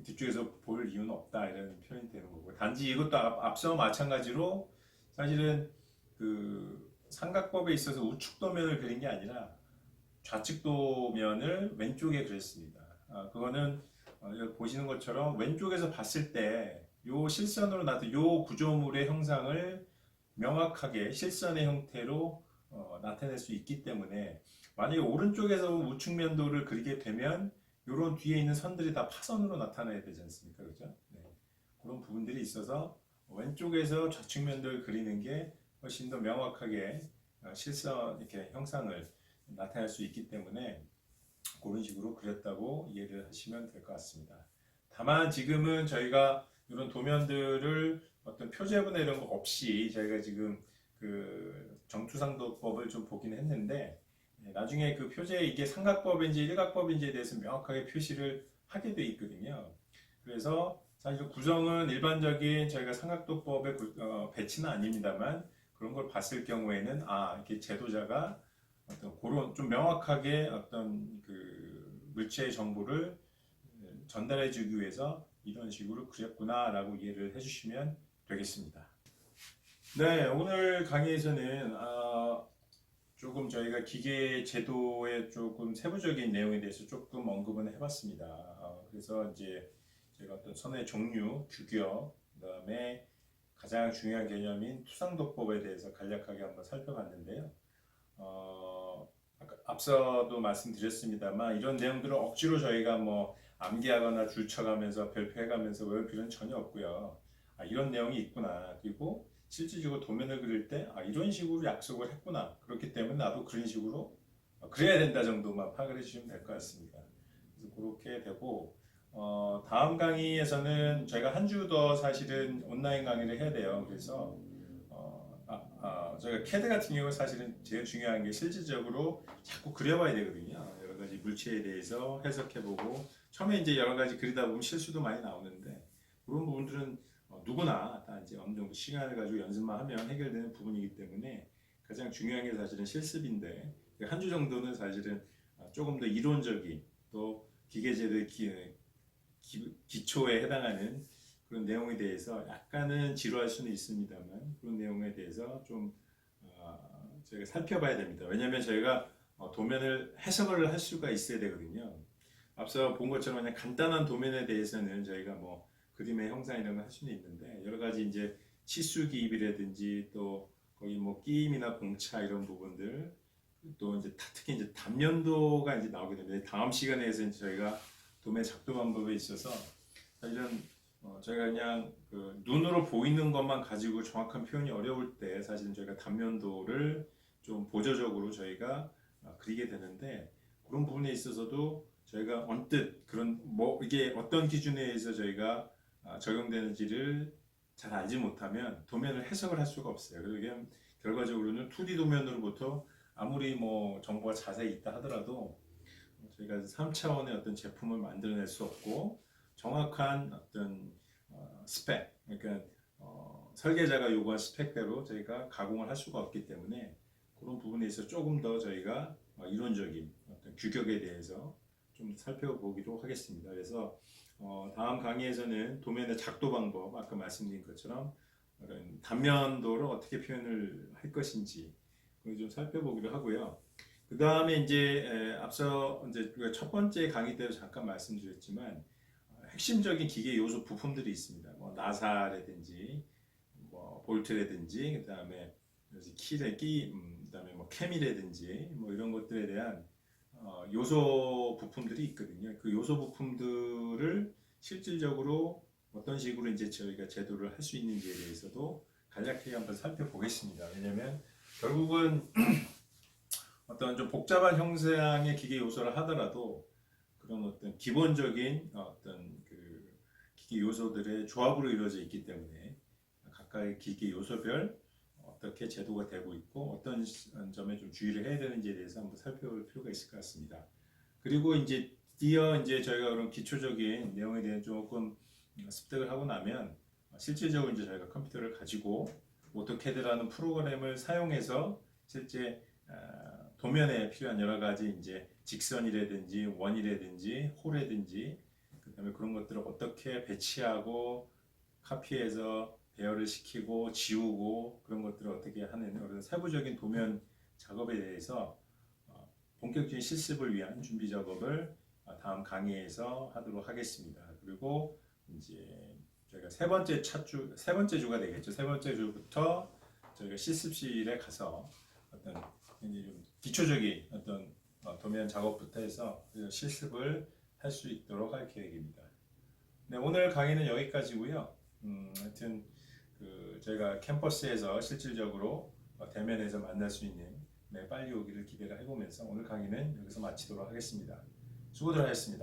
뒤쪽에서 볼 이유는 없다 이런 표현이 되는 거고, 단지 이것도 앞서 마찬가지로 사실은 그 삼각법에 있어서 우측 도면을 그린 게 아니라 좌측 도면을 왼쪽에 그렸습니다. 그거는 여기 보시는 것처럼 왼쪽에서 봤을 때 요 실선으로 나타난 요 구조물의 형상을 명확하게 실선의 형태로 나타낼 수 있기 때문에, 만약에 오른쪽에서 우측면도를 그리게 되면 이런 뒤에 있는 선들이 다 파선으로 나타나야 되지 않습니까? 그죠? 네. 그런 부분들이 있어서 왼쪽에서 좌측면도를 그리는 게 훨씬 더 명확하게 실선 이렇게 형상을 나타낼 수 있기 때문에 그런 식으로 그렸다고 이해를 하시면 될 것 같습니다. 다만 지금은 저희가 이런 도면들을 어떤 표제부나 이런 거 없이 저희가 지금 그 정투상도법을 좀 보긴 했는데, 나중에 그 표제에 이게 삼각법인지 일각법인지에 대해서 명확하게 표시를 하게 돼 있거든요. 그래서 사실 구성은 일반적인 저희가 삼각도법의 배치는 아닙니다만, 그런 걸 봤을 경우에는 이렇게 제도자가 어떤 그런 좀 명확하게 어떤 그 물체의 정보를 전달해 주기 위해서 이런 식으로 그렸구나라고 이해를 해주시면 되겠습니다. 네, 오늘 강의에서는 조금 저희가 기계 제도의 조금 세부적인 내용에 대해서 조금 언급은 해봤습니다. 그래서 이제 제가 어떤 선의 종류, 규격, 그다음에 가장 중요한 개념인 투상도법에 대해서 간략하게 한번 살펴봤는데요. 앞서도 말씀드렸습니다만, 이런 내용들을 억지로 저희가 뭐 암기하거나 줄쳐가면서 별표해가면서 외울 필요는 전혀 없고요. 이런 내용이 있구나. 그리고 실질적으로 도면을 그릴 때 이런 식으로 약속을 했구나. 그렇기 때문에 나도 그런 식으로 그래야 된다 정도만 파악을 해주시면 될 것 같습니다. 그래서 그렇게 되고 다음 강의에서는 저희가 한 주 더 사실은 온라인 강의를 해야 돼요. 그래서 저희가 캐드 같은 경우 사실은 제일 중요한 게 실질적으로 자꾸 그려봐야 되거든요. 여러 가지 물체에 대해서 해석해보고 처음에 이제 여러 가지 그리다 보면 실수도 많이 나오는데 그런 부분들은 누구나 다 이제 어느 정도 시간을 가지고 연습만 하면 해결되는 부분이기 때문에 가장 중요한 게 사실은 실습인데 한 주 정도는 사실은 조금 더 이론적인 또 기계제도의 기초에 해당하는 그런 내용에 대해서 약간은 지루할 수는 있습니다만 그런 내용에 대해서 좀 저희가 살펴봐야 됩니다. 왜냐하면 저희가 도면을 해석을 할 수가 있어야 되거든요. 앞서 본 것처럼 그냥 간단한 도면에 대해서는 저희가 뭐 그림의 형상 이런 걸 할 수는 있는데 여러 가지 이제 치수 기입이라든지 또 거기 뭐 끼임이나 공차 이런 부분들 또 이제 특히 이제 단면도가 이제 나오게 됩니다. 다음 시간에서 이제 저희가 도면 작도 방법에 있어서 사실은 저희가 그냥 그 눈으로 보이는 것만 가지고 정확한 표현이 어려울 때 사실은 저희가 단면도를 좀 보조적으로 저희가 그리게 되는데 그런 부분에 있어서도 저희가 언뜻 그런 뭐 이게 어떤 기준에 의해서 저희가 적용되는지를 잘 알지 못하면 도면을 해석을 할 수가 없어요. 그러게 결과적으로는 2D 도면으로부터 아무리 뭐 정보가 자세히 있다 하더라도 저희가 3차원의 어떤 제품을 만들어낼 수 없고 정확한 어떤 스펙, 그러니까 설계자가 요구한 스펙대로 저희가 가공을 할 수가 없기 때문에 그런 부분에 있어서 조금 더 저희가 이론적인 어떤 규격에 대해서 좀 살펴보기로 하겠습니다. 그래서 다음 강의에서는 도면의 작도 방법, 아까 말씀드린 것처럼 그런 단면도를 어떻게 표현을 할 것인지 그걸 좀 살펴보기로 하고요. 그 다음에 이제 앞서 이제 첫 번째 강의 때도 잠깐 말씀드렸지만 핵심적인 기계 요소 부품들이 있습니다. 뭐 나사라든지 뭐 볼트라든지 그다음에 그다음에 뭐 캠이라든지 뭐 이런 것들에 대한 요소 부품들이 있거든요. 그 요소 부품들을 실질적으로 어떤 식으로 이제 저희가 제도를 할 수 있는지에 대해서도 간략하게 한번 살펴보겠습니다. 왜냐하면 결국은 어떤 좀 복잡한 형상의 기계 요소를 하더라도 그런 어떤 기본적인 어떤 그 기계 요소들의 조합으로 이루어져 있기 때문에 각각의 기계 요소별 어떻게 제도가 되고 있고 어떤 점에 좀 주의를 해야 되는지에 대해서 한번 살펴볼 필요가 있을 것 같습니다. 그리고 이제 드디어 이제 저희가 그런 기초적인 내용에 대해 조금 습득을 하고 나면 실질적으로 이제 저희가 컴퓨터를 가지고 오토캐드라는 프로그램을 사용해서 실제 도면에 필요한 여러 가지 이제 직선이라든지 원이라든지 홀이라든지 그다음에 그런 것들을 어떻게 배치하고 카피해서 배열을 시키고 지우고 그런 것들을 어떻게 하는 그런 세부적인 도면 작업에 대해서 본격적인 실습을 위한 준비 작업을 다음 강의에서 하도록 하겠습니다. 그리고 이제 저희가 세 번째 주가 되겠죠. 세 번째 주부터 저희가 실습실에 가서 어떤 이제 좀 기초적인 어떤 도면 작업부터 해서 실습을 할 수 있도록 할 계획입니다. 네, 오늘 강의는 여기까지고요. 하여튼 저희가 캠퍼스에서 실질적으로 대면에서 만날 수 있는 빨리 오기를 기대를 해보면서 오늘 강의는 여기서 마치도록 하겠습니다. 수고들 하셨습니다.